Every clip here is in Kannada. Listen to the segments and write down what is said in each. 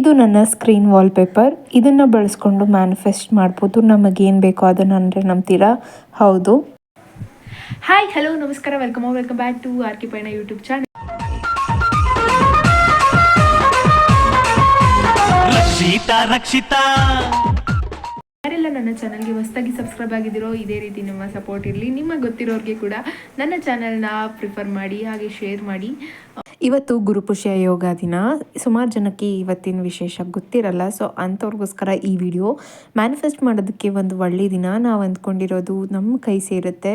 ಇದು ನನ್ನ ಸ್ಕ್ರೀನ್ ವಾಲ್ಪೇಪರ್. ಇದನ್ನು ಬಳಸ್ಕೊಂಡು ಮ್ಯಾನಿಫೆಸ್ಟ್ ಮಾಡ್ಬೋದು. ನಮಗೇನು ಬೇಕೋ ಅದನ್ನು. ಅಂದರೆ ನಂಬ್ತೀರಾ? ಹೌದು. ಹಾಯ್, ಹಲೋ, ನಮಸ್ಕಾರ, welcome back to R K Payana YouTube channel. Rakshita ಯಾರೆಲ್ಲ ನನ್ನ ಚಾನಲ್ಗೆ ಹೊಸದಾಗಿ ಸಬ್ಸ್ಕ್ರೈಬ್ ಆಗಿದ್ದೀರೋ, ಇದೇ ರೀತಿ ನಿಮ್ಮ ಸಪೋರ್ಟ್ ಇರಲಿ. ನಿಮಗೆ ಗೊತ್ತಿರೋರಿಗೆ ಕೂಡ ನನ್ನ ಚಾನಲ್ನ ಪ್ರಿಫರ್ ಮಾಡಿ, ಹಾಗೆ ಶೇರ್ ಮಾಡಿ. ಇವತ್ತು ಗುರುಪುಷ್ಯ ಯೋಗ ದಿನ. ಸುಮಾರು ಜನಕ್ಕೆ ಇವತ್ತಿನ ವಿಶೇಷ ಗೊತ್ತಿರಲ್ಲ. ಸೊ ಅಂಥವ್ರಿಗೋಸ್ಕರ ಈ ವಿಡಿಯೋ. ಮ್ಯಾನಿಫೆಸ್ಟ್ ಮಾಡೋದಕ್ಕೆ ಒಂದು ಒಳ್ಳೆಯ ದಿನ. ನಾವು ಅಂದ್ಕೊಂಡಿರೋದು ನಮ್ಮ ಕೈ ಸೇರುತ್ತೆ.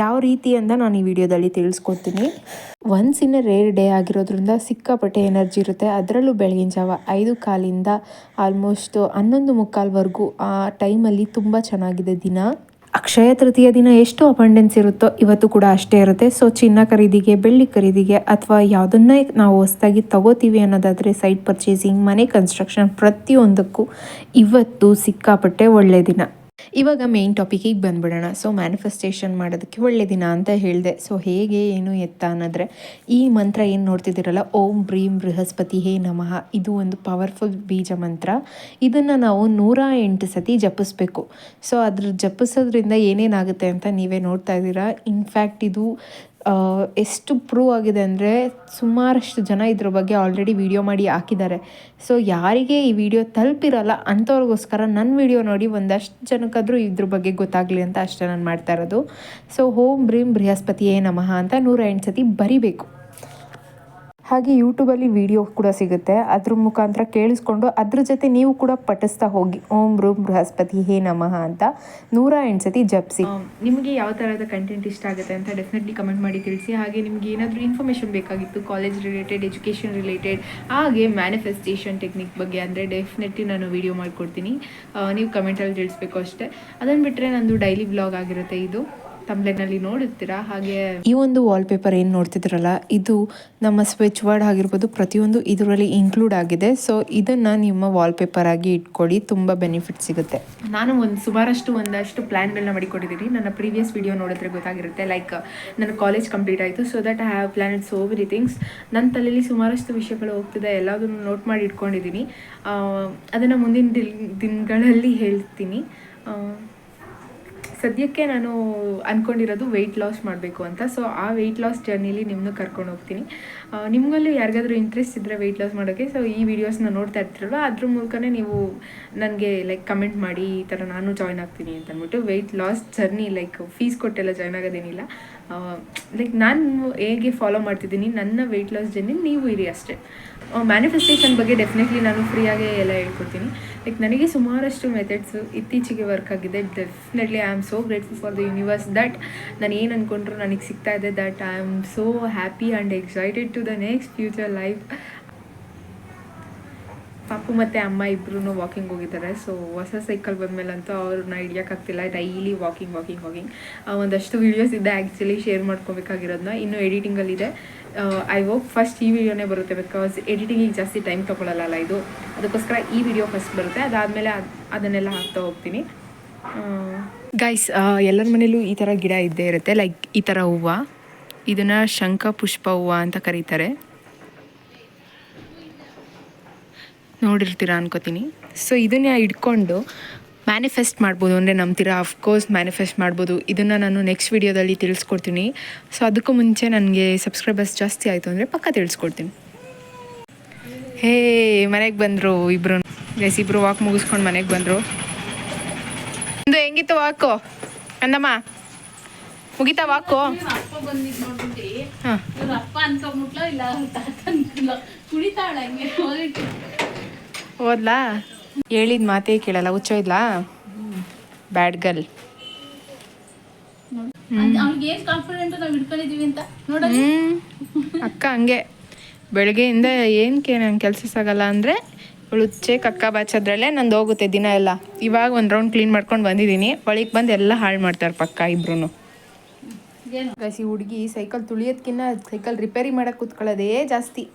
ಯಾವ ರೀತಿ ಅಂತ ನಾನು ಈ ವಿಡಿಯೋದಲ್ಲಿ ತಿಳಿಸ್ಕೊಡ್ತೀನಿ. Once in a rare day ಆಗಿರೋದ್ರಿಂದ ಸಿಕ್ಕಾಪಟ್ಟೆ ಎನರ್ಜಿ ಇರುತ್ತೆ. ಅದರಲ್ಲೂ ಬೆಳಗಿನ ಜಾವ 5:15 ಆಲ್ಮೋಸ್ಟ್ 11:45ವರೆಗೂ ಆ ಟೈಮಲ್ಲಿ ತುಂಬ ಚೆನ್ನಾಗಿದೆ ದಿನ. ಅಕ್ಷಯ ತೃತೀಯ ದಿನ ಎಷ್ಟು ಅಬಂಡೆನ್ಸ್ ಇರುತ್ತೋ ಇವತ್ತು ಕೂಡ ಅಷ್ಟೇ ಇರುತ್ತೆ. ಸೊ ಚಿನ್ನ ಖರೀದಿಗೆ, ಬೆಳ್ಳಿ ಖರೀದಿಗೆ, ಅಥವಾ ಯಾವುದನ್ನೇ ನಾವು ಹೊಸದಾಗಿ ತಗೋತೀವಿ ಅನ್ನೋದಾದರೆ ಸೈಟ್ ಪರ್ಚೇಸಿಂಗ್, ಮನೆ ಕನ್ಸ್ಟ್ರಕ್ಷನ್, ಪ್ರತಿಯೊಂದಕ್ಕೂ ಇವತ್ತು ಸಿಕ್ಕಾಪಟ್ಟೆ ಒಳ್ಳೆಯ ದಿನ. ಇವಾಗ ಮೇನ್ ಟಾಪಿಕಿಗೆ ಬಂದ್ಬಿಡೋಣ. ಸೊ ಮ್ಯಾನಿಫೆಸ್ಟೇಷನ್ ಮಾಡೋದಕ್ಕೆ ಒಳ್ಳೆ ದಿನ ಅಂತ ಹೇಳಿದೆ. ಸೊ ಹೇಗೆ, ಏನು, ಎತ್ತ ಅನ್ನೋದ್ರೆ ಈ ಮಂತ್ರ ಏನು ನೋಡ್ತಿದ್ದೀರಲ್ಲ, ಓಂ ಬ್ರೀಂ ಬೃಹಸ್ಪತಿ ಹೇ ನಮಃ, ಇದು ಒಂದು ಪವರ್ಫುಲ್ ಬೀಜ ಮಂತ್ರ. ಇದನ್ನು ನಾವು 108 ಸತಿ ಜಪಿಸ್ಬೇಕು. ಸೊ ಅದ್ರ ಜಪಿಸೋದ್ರಿಂದ ಏನೇನಾಗುತ್ತೆ ಅಂತ ನೀವೇ ನೋಡ್ತಾ ಇದ್ದೀರಾ. ಇನ್ಫ್ಯಾಕ್ಟ್ ಇದು ಎಷ್ಟು ಪ್ರೂವ್ ಆಗಿದೆ ಅಂದರೆ ಸುಮಾರಷ್ಟು ಜನ ಇದ್ರ ಬಗ್ಗೆ ಆಲ್ರೆಡಿ ವಿಡಿಯೋ ಮಾಡಿ ಹಾಕಿದ್ದಾರೆ. ಸೊ ಯಾರಿಗೆ ಈ ವಿಡಿಯೋ ತಲುಪಿರಲ್ಲ ಅಂಥವ್ರಿಗೋಸ್ಕರ ನನ್ನ ವಿಡಿಯೋ ನೋಡಿ ಒಂದಷ್ಟು ಜನಕ್ಕಾದರೂ ಇದ್ರ ಬಗ್ಗೆ ಗೊತ್ತಾಗಲಿ ಅಂತ ಅಷ್ಟೇ ನಾನು ಮಾಡ್ತಾ ಇರೋದು. ಸೊ ಓಂ ಬ್ರೀಂ ಬೃಹಸ್ಪತಿಯೇ ನಮಃ ಅಂತ 108 ಸತಿ ಬರಿಬೇಕು. ಹಾಗೆ ಯೂಟ್ಯೂಬಲ್ಲಿ ವಿಡಿಯೋ ಕೂಡ ಸಿಗುತ್ತೆ, ಅದ್ರ ಮುಖಾಂತರ ಕೇಳಿಸ್ಕೊಂಡು ಅದ್ರ ಜೊತೆ ನೀವು ಕೂಡ ಪಠಿಸ್ತಾ ಹೋಗಿ ಓಂ ಬ್ರೂಂ ಬೃಹಸ್ಪತಿ ಹೇ ನಮಃ ಅಂತ 108 ಸತಿ ಜಪಿಸಿ. ನಿಮಗೆ ಯಾವ ಥರದ ಕಂಟೆಂಟ್ ಇಷ್ಟ ಆಗುತ್ತೆ ಅಂತ ಡೆಫಿನೆಟ್ಲಿ ಕಮೆಂಟ್ ಮಾಡಿ ತಿಳಿಸಿ. ಹಾಗೆ ನಿಮಗೆ ಏನಾದರೂ ಇನ್ಫಾರ್ಮೇಷನ್ ಬೇಕಾಗಿತ್ತು ಕಾಲೇಜ್ ರಿಲೇಟೆಡ್, ಎಜುಕೇಷನ್ ರಿಲೇಟೆಡ್, ಹಾಗೆ ಮ್ಯಾನಿಫೆಸ್ಟೇಷನ್ ಟೆಕ್ನಿಕ್ ಬಗ್ಗೆ ಅಂದರೆ ಡೆಫಿನೆಟ್ಲಿ ನಾನು ವಿಡಿಯೋ ಮಾಡಿಕೊಡ್ತೀನಿ. ನೀವು ಕಮೆಂಟಲ್ಲಿ ತಿಳಿಸ್ಬೇಕು ಅಷ್ಟೇ. ಅದನ್ನು ಬಿಟ್ಟರೆ ನಂದು ಡೈಲಿ ವ್ಲಾಗ್ ಆಗಿರುತ್ತೆ. ಇದು ತಮ್ಬ್ಲೈನಲ್ಲಿ ನೋಡುತ್ತೀರಾ. ಹಾಗೆ ಈ ಒಂದು ವಾಲ್ಪೇಪರ್ ಏನು ನೋಡ್ತಿದ್ರಲ್ಲ, ಇದು ನಮ್ಮ ಸ್ವಿಚ್ ವರ್ಡ್ ಆಗಿರ್ಬೋದು, ಪ್ರತಿಯೊಂದು ಇದರಲ್ಲಿ ಇನ್ಕ್ಲೂಡ್ ಆಗಿದೆ. ಸೊ ಇದನ್ನು ನಿಮ್ಮ ವಾಲ್ಪೇಪರ್ ಆಗಿ ಇಟ್ಕೊಳ್ಳಿ, ತುಂಬ ಬೆನಿಫಿಟ್ ಸಿಗುತ್ತೆ. ನಾನು ಒಂದಷ್ಟು ಪ್ಲ್ಯಾನ್ಗಳನ್ನ ಮಾಡಿಕೊಟ್ಟಿದ್ದೀನಿ. ನನ್ನ ಪ್ರೀವಿಯಸ್ ವಿಡಿಯೋ ನೋಡಿದ್ರೆ ಗೊತ್ತಾಗಿರುತ್ತೆ. ಲೈಕ್ ನನ್ನ ಕಾಲೇಜ್ ಕಂಪ್ಲೀಟ್ ಆಯಿತು. So that I have planned so many things. ನನ್ನ ತಲೆಯಲ್ಲಿ ಸುಮಾರಷ್ಟು ವಿಷಯಗಳು ಹೋಗ್ತಿದೆ, ಎಲ್ಲದನ್ನು ನೋಟ್ ಮಾಡಿ ಇಟ್ಕೊಂಡಿದ್ದೀನಿ. ಅದನ್ನು ಮುಂದಿನ ದಿನಗಳಲ್ಲಿ ಹೇಳ್ತೀನಿ. ಸದ್ಯಕ್ಕೆ ನಾನು ಅಂದ್ಕೊಂಡಿರೋದು ವೆಯ್ಟ್ ಲಾಸ್ ಮಾಡಬೇಕು ಅಂತ. ಸೊ ಆ ವೆಯ್ಟ್ ಲಾಸ್ ಜರ್ನಿಲಿ ನಿಮ್ಮನ್ನು ಕರ್ಕೊಂಡು ಹೋಗ್ತೀನಿ. ನಿಮಗಲ್ಲೂ ಯಾರಿಗಾದ್ರೂ ಇಂಟ್ರೆಸ್ಟ್ ಇದ್ದರೆ ವೆಯ್ಟ್ ಲಾಸ್ ಮಾಡೋಕ್ಕೆ, ಸೊ ಈ ವಿಡಿಯೋಸ್ನ ನೋಡ್ತಾ ಇರ್ತೀರಲ್ವ, ಅದ್ರ ಮೂಲಕನೇ ನೀವು ನನಗೆ ಲೈಕ್ ಕಮೆಂಟ್ ಮಾಡಿ ಈ ಥರ ನಾನು ಜಾಯ್ನ್ ಆಗ್ತೀನಿ ಅಂತ ಅಂದ್ಬಿಟ್ಟು. Weight loss journey like fees ಕೊಟ್ಟೆಲ್ಲ ಜಾಯ್ನ್ ಆಗೋದೇನಿಲ್ಲ. ಲೈಕ್ ನಾನು ಹೇಗೆ ಫಾಲೋ ಮಾಡ್ತಿದ್ದೀನಿ ನನ್ನ ವೆಯ್ಟ್ ಲಾಸ್ ಜರ್ನಿ, ನೀವು ಇರಿ ಅಷ್ಟೇ. ಮ್ಯಾನಿಫೆಸ್ಟೇಷನ್ ಬಗ್ಗೆ ಡೆಫಿನೆಟ್ಲಿ ನಾನು ಫ್ರೀಯಾಗೆ ಎಲ್ಲ ಹೇಳ್ಕೊಡ್ತೀನಿ. ಲೈಕ್ ನನಗೆ ಸುಮಾರಷ್ಟು ಮೆಥಡ್ಸು ಇತ್ತೀಚೆಗೆ ವರ್ಕ್ ಆಗಿದೆ. Definitely I am so grateful for the universe that ನಾನು ಏನು ಅಂದ್ಕೊಂಡ್ರು ನನಗೆ ಸಿಗ್ತಾ ಇದೆ. That I am so happy and excited to the next future life. ಪಾಪು ಮತ್ತು ಅಮ್ಮ ಇಬ್ಬರೂ ವಾಕಿಂಗ್ ಹೋಗಿದ್ದಾರೆ. ಸೊ ಹೊಸ ಸೈಕಲ್ ಬಂದಮೇಲಂತೂ ಅವ್ರನ್ನ ಹಿಡಿಯೋಕ್ಕಾಗ್ತಿಲ್ಲ. Daily walking. ಒಂದಷ್ಟು ವೀಡಿಯೋಸ್ ಇದೆ ಆ್ಯಕ್ಚುಲಿ ಶೇರ್ ಮಾಡ್ಕೊಬೇಕಾಗಿರೋದನ್ನ, ಇನ್ನೂ ಎಡಿಟಿಂಗಲ್ಲಿದೆ. ಐ ಹೋಪ್ ಫಸ್ಟ್ ಈ ವಿಡಿಯೋನೇ ಬರುತ್ತೆ, ಬಿಕಾಸ್ ಎಡಿಟಿಂಗಿಗೆ ಜಾಸ್ತಿ ಟೈಮ್ ತೊಗೊಳ್ಳಲ್ಲ ಇದು. ಅದಕ್ಕೋಸ್ಕರ ಈ ವಿಡಿಯೋ ಫಸ್ಟ್ ಬರುತ್ತೆ, ಅದಾದಮೇಲೆ ಅದನ್ನೆಲ್ಲ ಹಾಕ್ತಾ ಹೋಗ್ತೀನಿ. ಗೈಸ್, ಎಲ್ಲರ ಮನೇಲೂ ಈ ಥರ ಗಿಡ ಇದ್ದೇ ಇರುತ್ತೆ. ಲೈಕ್ ಈ ಥರ ಹೂವು, ಇದನ್ನು ಶಂಖ ಪುಷ್ಪ ಹೂವು ಅಂತ ಕರೀತಾರೆ. ನೋಡಿರ್ತೀರಾ ಅನ್ಕೋತೀನಿ. ಸೊ ಇದನ್ನ ಇಟ್ಕೊಂಡು ಮ್ಯಾನಿಫೆಸ್ಟ್ ಮಾಡ್ಬೋದು ಅಂದರೆ ನಂಬ್ತೀರಾ? ಅಫ್ಕೋರ್ಸ್ ಮ್ಯಾನಿಫೆಸ್ಟ್ ಮಾಡ್ಬೋದು. ಇದನ್ನು ನಾನು ನೆಕ್ಸ್ಟ್ ವಿಡಿಯೋದಲ್ಲಿ ತಿಳಿಸ್ಕೊಡ್ತೀನಿ. ಸೊ ಅದಕ್ಕೂ ಮುಂಚೆ ನನಗೆ ಸಬ್ಸ್ಕ್ರೈಬರ್ಸ್ ಜಾಸ್ತಿ ಆಯಿತು ಅಂದರೆ ಪಕ್ಕ ತಿಳಿಸ್ಕೊಡ್ತೀನಿ. ಹೇ, ಮನೆಗೆ ಬಂದರು ಇಬ್ಬರು. ಗೈಸ್, ಇಬ್ಬರು ವಾಕ್ ಮುಗಿಸ್ಕೊಂಡು ಮನೆಗೆ ಬಂದರು. ಒಂದು ಹೆಂಗಿತ್ತು ವಾಕು ಅಂದಮ್ಮ? ಮುಗಿತಾ ವಾಕು? ಹೋದ್ಲಾ? ಹೇಳಿದ ಮಾತೇ ಕೇಳಲ್ಲ, ಹುಚ್ಚೋಯ್ದ್ಲಾ? Bad girl. ಅಕ್ಕ ಹಂಗೆ ಬೆಳಗ್ಗೆಯಿಂದ ಏನಕ್ಕೆ ನಂಗೆ ಕೆಲಸ ಸಾಗಲ್ಲ ಅಂದರೆ ಇವಳು ಹುಚ್ಚೆ ಕಕ್ಕ ಬಾಚೋದ್ರಲ್ಲೇ ನಂದು ಹೋಗುತ್ತೆ ದಿನ ಎಲ್ಲ. ಇವಾಗ ಒಂದು ರೌಂಡ್ ಕ್ಲೀನ್ ಮಾಡ್ಕೊಂಡು ಬಂದಿದ್ದೀನಿ. ಒಳಗೆ ಬಂದು ಎಲ್ಲ ಹಾಳು ಮಾಡ್ತಾರೆ ಪಕ್ಕ ಇಬ್ರು. ಗಸಿ ಹುಡುಗಿ ಸೈಕಲ್ ತುಳಿಯೋದ್ಕಿನ್ನ ಸೈಕಲ್ ರಿಪೇರಿ ಮಾಡೋಕ್ಕೆ ಕೂತ್ಕೊಳ್ಳೋದೇ ಜಾಸ್ತಿ.